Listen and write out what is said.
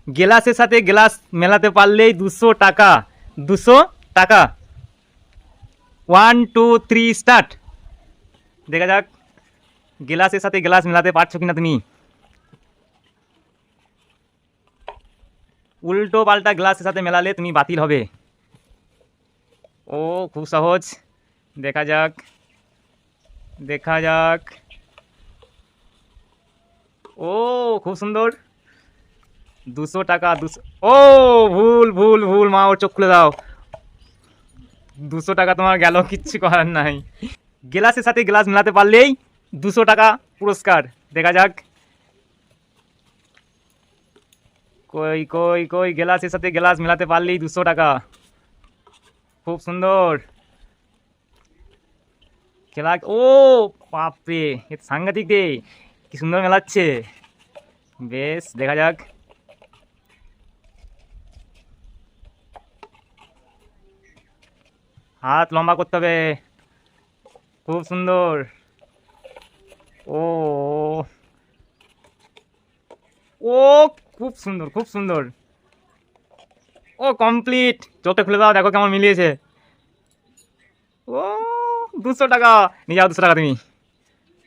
গ্লাসের সাথে গ্লাস মেলাতে পারলেই 200 টাকা। 200 টাকা। 1 2 3 স্টার্ট। দেখা যাক গ্লাসের সাথে গ্লাস মেলাতে পারছো কিনা তুমি। উল্টো পাল্টা গ্লাসের সাথে মেলালে তুমি বাতিল হবে। ও খুব সহজ। দেখা যাক, দেখা যাক। ও খুব সুন্দর। 200 টাকা। 200। ও ভুল ভুল ভুল, মা ওর চোখ খুলে দাও। 200 টাকা তোমার গেল, কিচ্ছু করার নাই। গ্লাসের সাথে গ্লাস মেলাতে পারলেই 200 টাকা পুরস্কার। দেখা যাক। কই কই কই, গ্লাসের সাথে গ্লাস মেলাতে পারলেই 200 টাকা। খুব সুন্দর খেলা। ও বাপরে, এ তো সাংঘাতিক রে, কি সুন্দর মেলাচ্ছে। বেশ, দেখা যাক। হাত লম্বা করতে হবে। খুব সুন্দর। ও ও খুব সুন্দর, খুব সুন্দর। ও কমপ্লিট। চোখটা খুলে দাও, দেখো কেমন মিলিয়েছে। ও 200 টাকা। নিয়ে যাও 200 টাকা তুমি।